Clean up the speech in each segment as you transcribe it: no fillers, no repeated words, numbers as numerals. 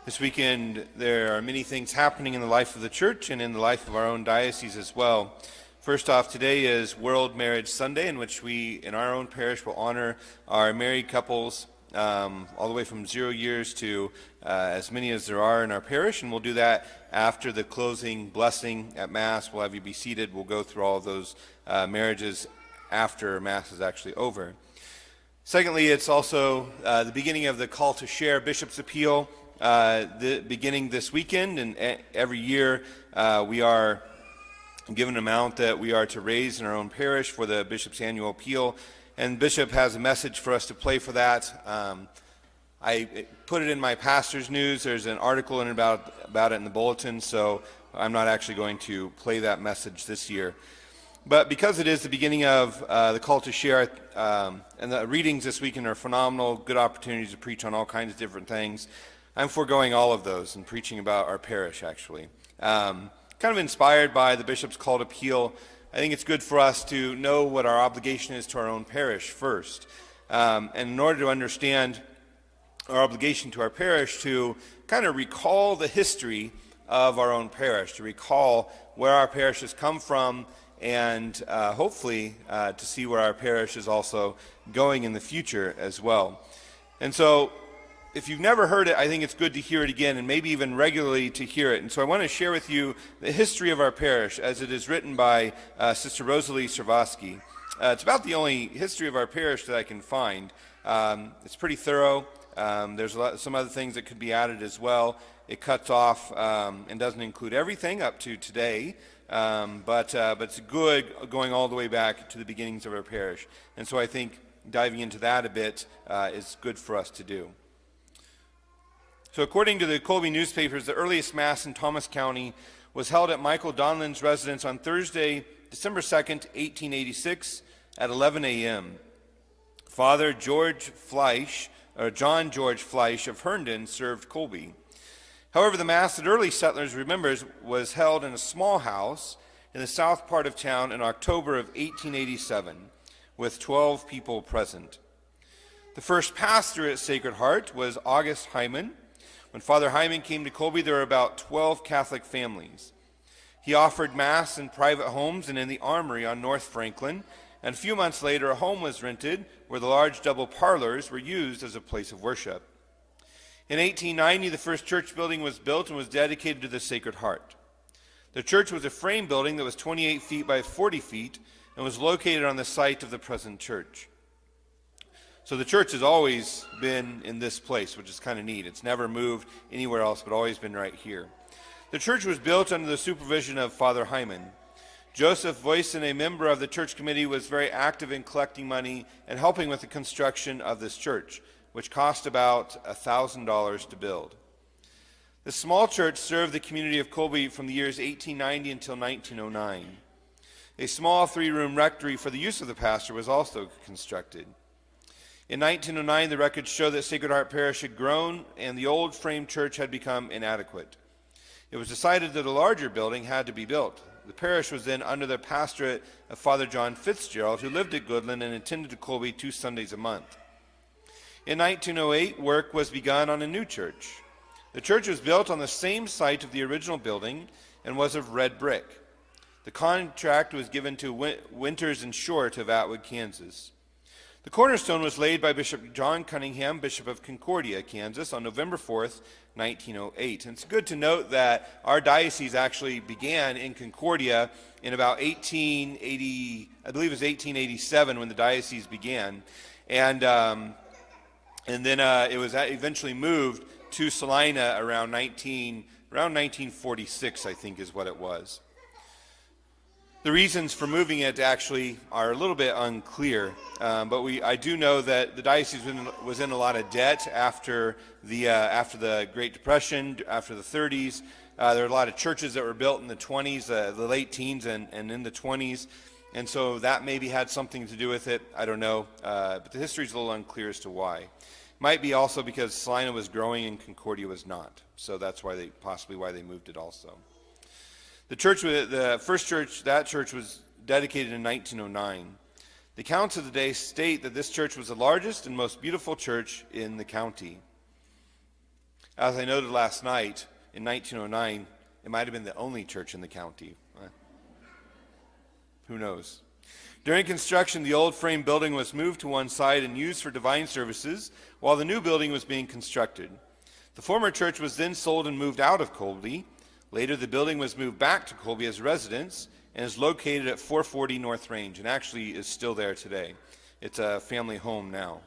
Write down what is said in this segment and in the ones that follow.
This weekend, there are many things happening in the life of the church and in the life of our own diocese as well. First off, today is World Marriage Sunday, in which we, in our own parish, will honor our married couples all the way from 0 years to as many as there are in our parish, and we'll do that after the closing blessing at Mass. We'll have you be seated. We'll go through all of those marriages after Mass is actually over. Secondly, it's also the beginning of the Call to Share Bishop's Appeal, beginning this weekend, and every year we are given an amount that we are to raise in our own parish for the Bishop's Annual Appeal, and Bishop has a message for us to play for that. I put it in my pastor's news. There's an article about it in the bulletin, so I'm not actually going to play that message this year. But because it is the beginning of the Call to Share, and the readings this weekend are phenomenal, good opportunities to preach on all kinds of different things, I'm foregoing all of those and preaching about our parish, actually. Kind of inspired by the Bishop's Call to Appeal, I think it's good for us to know what our obligation is to our own parish first. And in order to understand our obligation to our parish, to kind of recall the history of our own parish, to recall where our parish has come from, and hopefully to see where our parish is also going in the future as well. And so, if you've never heard it, I think it's good to hear it again, and maybe even regularly to hear it. And so I want to share with you the history of our parish as it is written by Sister Rosalie Servosky. It's about the only history of our parish that I can find. It's pretty thorough. There's some other things that could be added as well. It cuts off and doesn't include everything up to today, but it's good going all the way back to the beginnings of our parish. And so I think diving into that a bit is good for us to do. So according to the Colby newspapers, the earliest Mass in Thomas County was held at Michael Donlan's residence on Thursday, December 2nd, 1886 at 11 a.m. Father John George Fleisch of Herndon served Colby. However, the Mass that early settlers remembers was held in a small house in the south part of town in October of 1887, with 12 people present. The first pastor at Sacred Heart was August Hyman. When Father Hyman came to Colby, there were about 12 Catholic families. He offered Mass in private homes and in the Armory on North Franklin, and a few months later a home was rented where the large double parlors were used as a place of worship. In 1890, the first church building was built and was dedicated to the Sacred Heart. The church was a frame building that was 28 feet by 40 feet and was located on the site of the present church. So the church has always been in this place, which is kind of neat. It's never moved anywhere else, but always been right here. The church was built under the supervision of Father Hyman. Joseph Voisin, a member of the church committee, was very active in collecting money and helping with the construction of this church, which cost about $1,000 to build. The small church served the community of Colby from the years 1890 until 1909. A small 3-room rectory for the use of the pastor was also constructed. In 1909, the records show that Sacred Heart Parish had grown and the old frame church had become inadequate. It was decided that a larger building had to be built. The parish was then under the pastorate of Father John Fitzgerald, who lived at Goodland and attended to Colby 2 Sundays a month. In 1908, work was begun on a new church. The church was built on the same site of the original building and was of red brick. The contract was given to Winters and Short of Atwood, Kansas. The cornerstone was laid by Bishop John Cunningham, Bishop of Concordia, Kansas, on November 4th, 1908. And it's good to note that our diocese actually began in Concordia in about 1880, I believe it was 1887 when the diocese began. And then it was eventually moved to Salina around 1946, I think is what it was. The reasons for moving it actually are a little bit unclear, but I do know that the diocese was in a lot of debt after the Great Depression, after the 30s. There were a lot of churches that were built in the 20s, the late teens, and in the 20s, and so that maybe had something to do with it. I don't know, but the history is a little unclear as to why. Might be also because Salina was growing and Concordia was not, so that's why they moved it also. The first church, that church was dedicated in 1909. The accounts of the day state that this church was the largest and most beautiful church in the county. As I noted last night, in 1909, it might have been the only church in the county. Who knows? During construction, the old frame building was moved to one side and used for divine services while the new building was being constructed. The former church was then sold and moved out of Colby. Later, the building was moved back to Colby as residence and is located at 440 North Range, and actually is still there today. It's a family home now.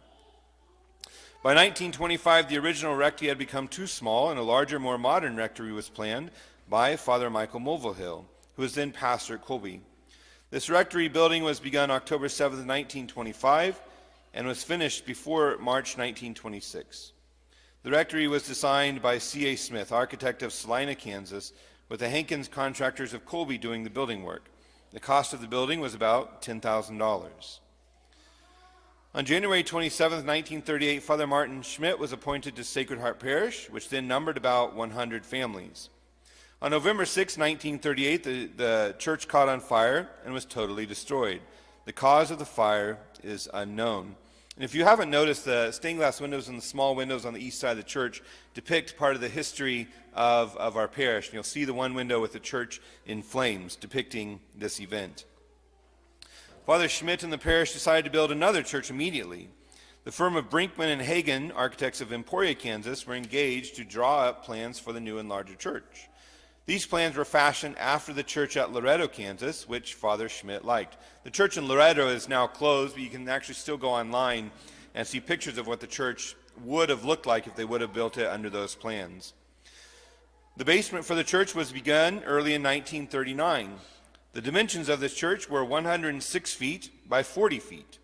By 1925, the original rectory had become too small, and a larger, more modern rectory was planned by Father Michael Mulvihill, who was then pastor at Colby. This rectory building was begun October 7, 1925, and was finished before March 1926. The rectory was designed by C.A. Smith, architect of Salina, Kansas, with the Hankins contractors of Colby doing the building work. The cost of the building was about $10,000. On January 27, 1938, Father Martin Schmidt was appointed to Sacred Heart Parish, which then numbered about 100 families. On November 6, 1938, the church caught on fire and was totally destroyed. The cause of the fire is unknown. And if you haven't noticed, the stained glass windows and the small windows on the east side of the church depict part of the history of our parish. And you'll see the one window with the church in flames depicting this event. Father Schmidt and the parish decided to build another church immediately. The firm of Brinkman and Hagen, architects of Emporia, Kansas, were engaged to draw up plans for the new and larger church. These plans were fashioned after the church at Loretto, Kansas, which Father Schmidt liked. The church in Loretto is now closed, but you can actually still go online and see pictures of what the church would have looked like if they would have built it under those plans. The basement for the church was begun early in 1939. The dimensions of this church were 106 feet by 40 feet.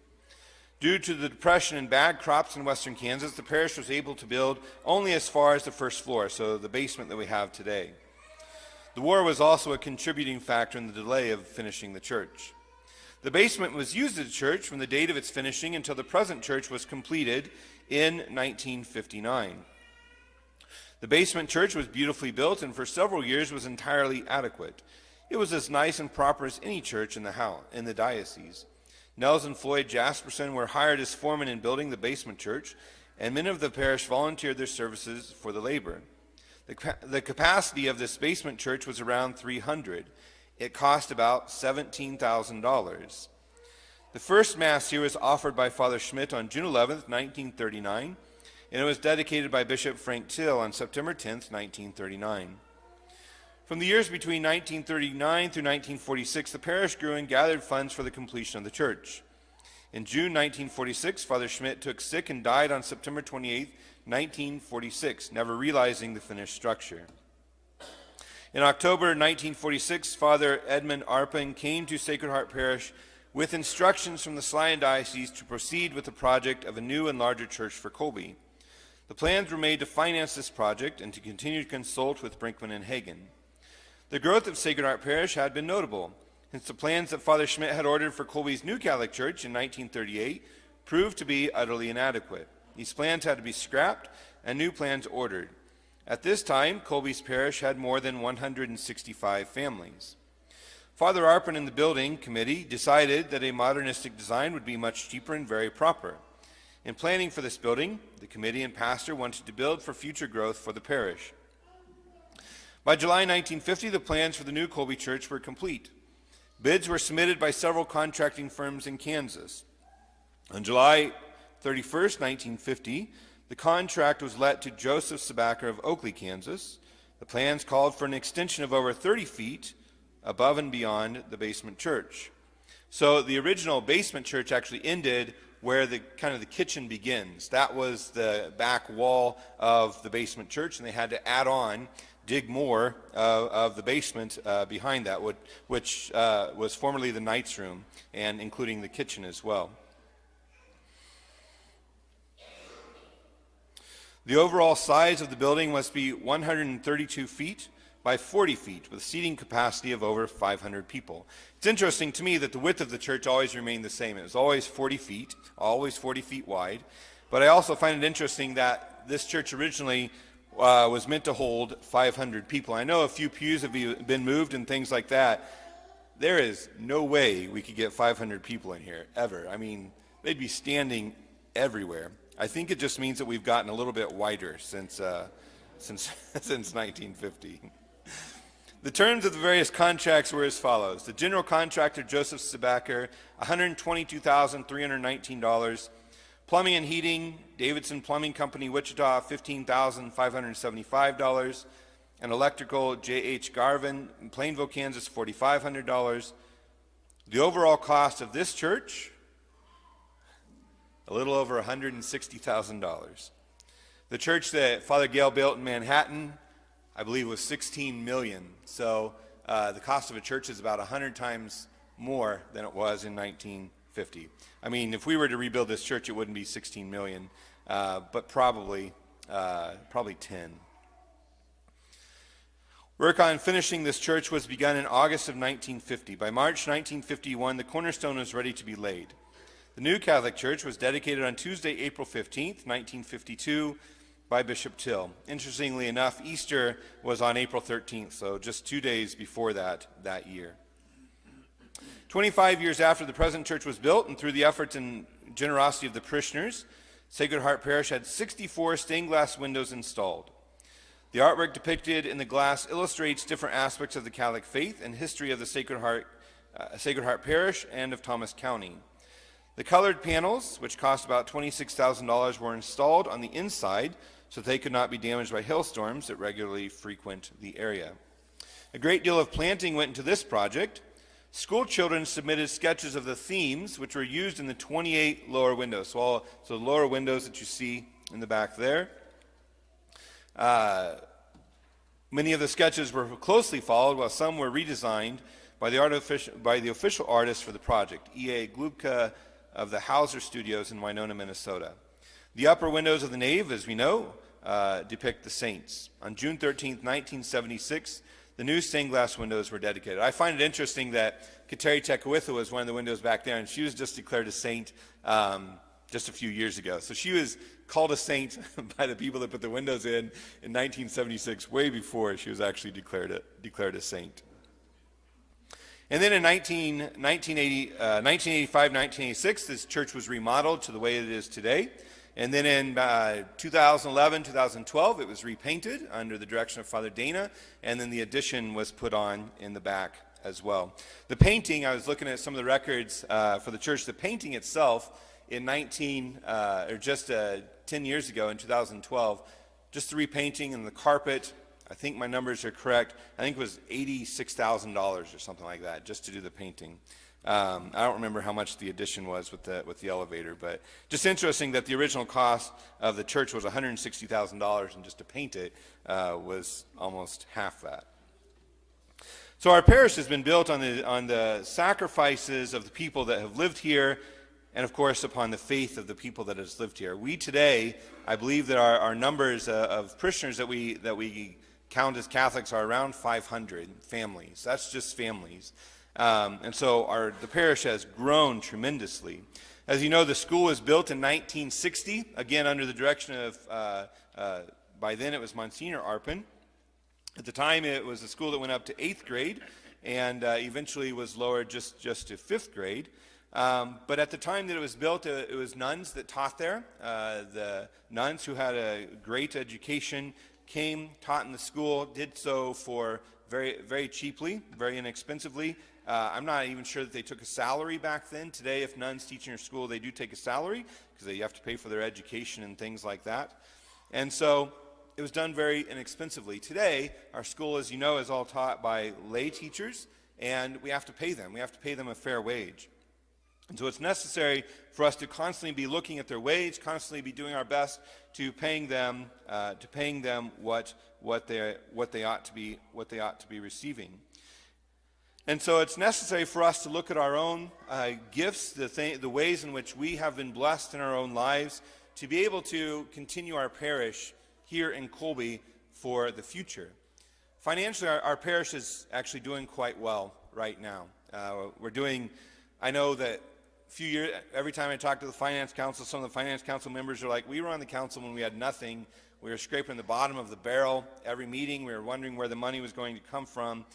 Due to the depression and bad crops in western Kansas, the parish was able to build only as far as the first floor, so the basement that we have today. The war was also a contributing factor in the delay of finishing the church. The basement was used as a church from the date of its finishing until the present church was completed in 1959. The basement church was beautifully built and for several years was entirely adequate. It was as nice and proper as any church in the diocese. Nels and Floyd Jasperson were hired as foremen in building the basement church, and men of the parish volunteered their services for the labor. The capacity of this basement church was around 300. It cost about $17,000. The first Mass here was offered by Father Schmidt on June 11, 1939, and it was dedicated by Bishop Frank Till on September 10, 1939. From the years between 1939 through 1946, the parish grew and gathered funds for the completion of the church. In June 1946, Father Schmidt took sick and died on September 28, 1946, never realizing the finished structure. In October 1946, Father Edmund Arpin came to Sacred Heart Parish with instructions from the Salina Diocese to proceed with the project of a new and larger church for Colby. The plans were made to finance this project and to continue to consult with Brinkman and Hagen. The growth of Sacred Heart Parish had been notable, since the plans that Father Schmidt had ordered for Colby's new Catholic Church in 1938 proved to be utterly inadequate. These plans had to be scrapped and new plans ordered. At this time, Colby's parish had more than 165 families. Father Arpin and the building committee decided that a modernistic design would be much cheaper and very proper. In planning for this building, the committee and pastor wanted to build for future growth for the parish. By July 1950, the plans for the new Colby Church were complete. Bids were submitted by several contracting firms in Kansas. On July 31st, 1950, the contract was let to Joseph Sabacker of Oakley, Kansas. The plans called for an extension of over 30 feet above and beyond the basement church. So the original basement church actually ended where the kitchen begins. That was the back wall of the basement church, and they had to add on, dig more of the basement behind that, which was formerly the knight's room, and including the kitchen as well. The overall size of the building must be 132 feet by 40 feet, with seating capacity of over 500 people. It's interesting to me that the width of the church always remained the same. It was always 40 feet, always 40 feet wide. But I also find it interesting that this church originally was meant to hold 500 people. I know a few pews have been moved and things like that. There is no way we could get 500 people in here, ever. I mean, they'd be standing everywhere. I think it just means that we've gotten a little bit wider since since 1950. The terms of the various contracts were as follows. The general contractor, Joseph Sebacker, $122,319. Plumbing and heating, Davidson Plumbing Company, Wichita, $15,575. And electrical, J.H. Garvin, in Plainville, Kansas, $4,500. The overall cost of this church, a little over $160,000. The church that Father Gale built in Manhattan, I believe, was $16 million. So the cost of a church is about 100 times more than it was in 1950. I mean, if we were to rebuild this church, it wouldn't be $16 million, but probably 10. Work on finishing this church was begun in August of 1950. By March 1951, the cornerstone was ready to be laid. The new Catholic Church was dedicated on Tuesday, April 15th, 1952, by Bishop Till. Interestingly enough, Easter was on April 13th, so just 2 days before that year. 25 years after the present church was built, and through the efforts and generosity of the parishioners, Sacred Heart Parish had 64 stained glass windows installed. The artwork depicted in the glass illustrates different aspects of the Catholic faith and history of the Sacred Heart Parish and of Thomas County. The colored panels, which cost about $26,000, were installed on the inside so they could not be damaged by hailstorms that regularly frequent the area. A great deal of planting went into this project. School children submitted sketches of the themes, which were used in the 28 lower windows. So the lower windows that you see in the back there. Many of the sketches were closely followed, while some were redesigned by the official artist for the project, E.A. Glubka of the Hauser Studios in Winona, Minnesota. The upper windows of the nave, as we know, depict the saints. On June 13, 1976, the new stained glass windows were dedicated. I find it interesting that Kateri Tekakwitha was one of the windows back there, and she was just declared a saint just a few years ago. So she was called a saint by the people that put the windows in 1976, way before she was actually declared a saint. And then in 1985, 1986, this church was remodeled to the way it is today. And then in 2011, 2012, it was repainted under the direction of Father Dana, and then the addition was put on in the back as well. The painting, I was looking at some of the records for the church. The painting itself in 10 years ago, in 2012, just the repainting and the carpet, I think my numbers are correct, I think it was $86,000 or something like that, just to do the painting. I don't remember how much the addition was with the elevator, but just interesting that the original cost of the church was $160,000, and just to paint it was almost half that. So our parish has been built on the sacrifices of the people that have lived here, and of course upon the faith of the people that has lived here. We today, I believe that our numbers of parishioners that we count as Catholics are around 500 families. That's just families. And so the parish has grown tremendously. As you know, the school was built in 1960, again under the direction of, by then it was Monsignor Arpin. At the time it was a school that went up to 8th grade and eventually was lowered just to 5th grade. But at the time that it was built, it was nuns that taught there. The nuns who had a great education came, taught in the school, did so for very, very cheaply, very inexpensively. I'm not even sure that they took a salary back then. Today, if nuns teach in your school, they do take a salary because they have to pay for their education and things like that. And so it was done very inexpensively. Today, our school, as you know, is all taught by lay teachers, and we have to pay them. We have to pay them a fair wage. And so it's necessary for us to constantly be looking at their wage, constantly be doing our best to paying them what they ought to be receiving. And so it's necessary for us to look at our own gifts, the ways in which we have been blessed in our own lives, to be able to continue our parish here in Colby for the future. Financially, our parish is actually doing quite well right now. I know that every time I talk to the finance council, some of the finance council members are like, we were on the council when we had nothing. We were scraping the bottom of the barrel. Every meeting, we were wondering where the money was going to come from.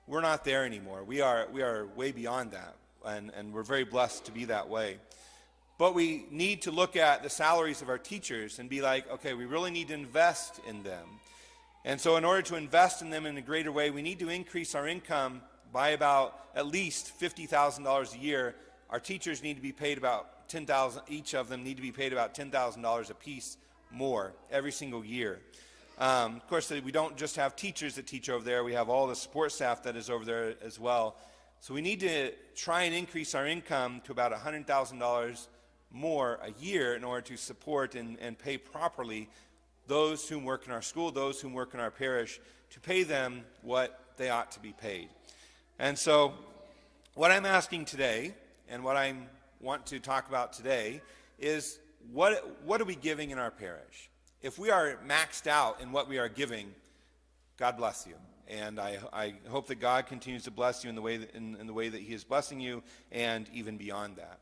We're not there anymore. We are way beyond that, and we're very blessed to be that way. But we need to look at the salaries of our teachers and be like, okay, we really need to invest in them. And so in order to invest in them in a greater way, we need to increase our income by about at least $50,000 a year. Our teachers need to be paid about $10,000, each of them need to be paid about $10,000 a piece more every single year. Of course, we don't just have teachers that teach over there. We have all the support staff that is over there as well. So we need to try and increase our income to about $100,000 more a year in order to support and pay properly those who work in our school, those who work in our parish, to pay them what they ought to be paid. And so what I'm asking today, and what I want to talk about today, is what are we giving in our parish? If we are maxed out in what we are giving, God bless you. And I hope that God continues to bless you in the way that He is blessing you, and even beyond that.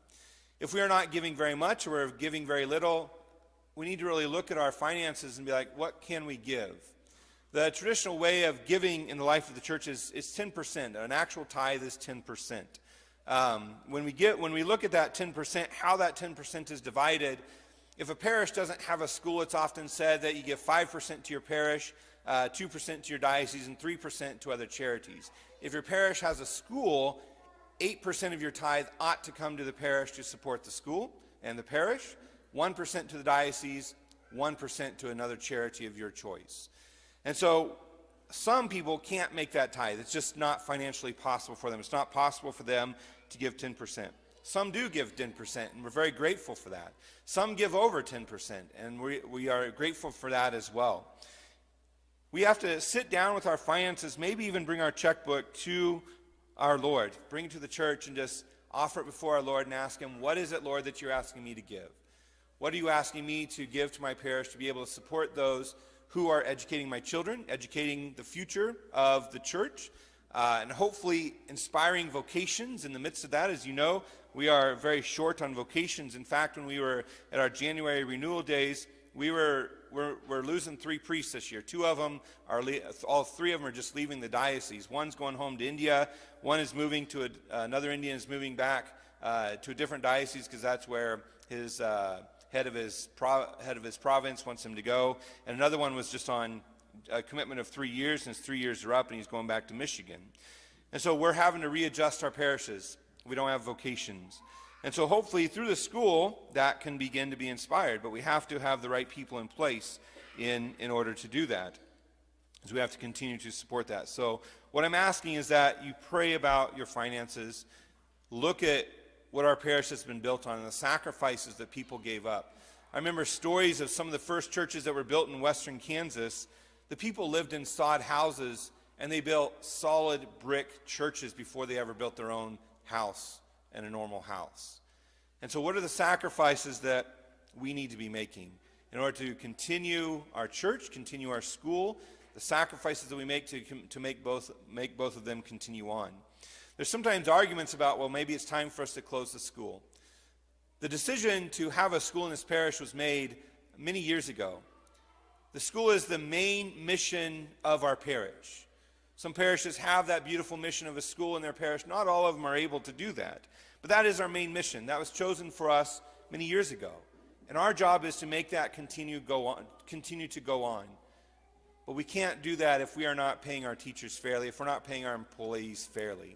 If we are not giving very much, or we're giving very little, we need to really look at our finances and be like, what can we give? The traditional way of giving in the life of the church is 10%. An actual tithe is 10%. When we look at that 10%, how that 10% is divided, if a parish doesn't have a school, it's often said that you give 5% to your parish, 2% to your diocese, and 3% to other charities. If your parish has a school, 8% of your tithe ought to come to the parish to support the school and the parish, 1% to the diocese, 1% to another charity of your choice. And so some people can't make that tithe. It's just not financially possible for them. It's not possible for them to give 10%. Some do give 10%, and we're very grateful for that. Some give over 10%, and we are grateful for that as well. We have to sit down with our finances, maybe even bring our checkbook to our Lord, bring it to the church and just offer it before our Lord and ask Him, what is it, Lord, that you're asking me to give? What are you asking me to give to my parish to be able to support those who are educating my children, educating the future of the church, and hopefully inspiring vocations in the midst of that? As you know, we are very short on vocations. In fact, when we were at our January renewal days, we're losing 3 priests this year. All 3 of them are just leaving the diocese. One's going home to India. One is moving to another Indian is moving back to a different diocese because that's where his head of his province wants him to go. And another one was just on a commitment of 3 years, and his 3 years are up, and he's going back to Michigan. And so we're having to readjust our parishes. We don't have vocations. And so hopefully through the school, that can begin to be inspired. But we have to have the right people in place in order to do that. So we have to continue to support that. So what I'm asking is that you pray about your finances. Look at what our parish has been built on and the sacrifices that people gave up. I remember stories of some of the first churches that were built in western Kansas. The people lived in sod houses, and they built solid brick churches before they ever built their own house and a normal house. And so what are the sacrifices that we need to be making in order to continue our church, continue our school, the sacrifices that we make to make both of them continue on? There's sometimes arguments about, well, maybe it's time for us to close the school. The decision to have a school in this parish was made many years ago. The school is the main mission of our parish. Some parishes have that beautiful mission of a school in their parish. Not all of them are able to do that. But that is our main mission. That was chosen for us many years ago. And our job is to make that continue to go on. But we can't do that if we are not paying our teachers fairly, if we're not paying our employees fairly.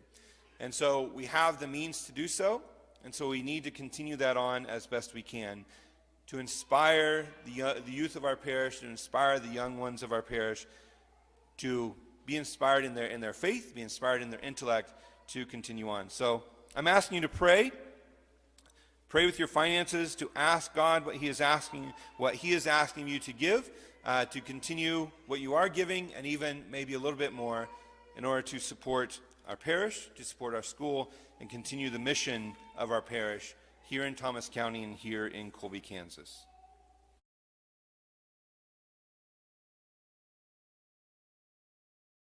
And so we have the means to do so, and so we need to continue that on as best we can to inspire the youth of our parish, to inspire the young ones of our parish, to be inspired in their faith, be inspired in their intellect, to continue on. So I'm asking you to pray with your finances, to ask God what He is asking you to give, to continue what you are giving, and even maybe a little bit more in order to support our parish, to support our school, and continue the mission of our parish here in Thomas County and here in Colby, Kansas.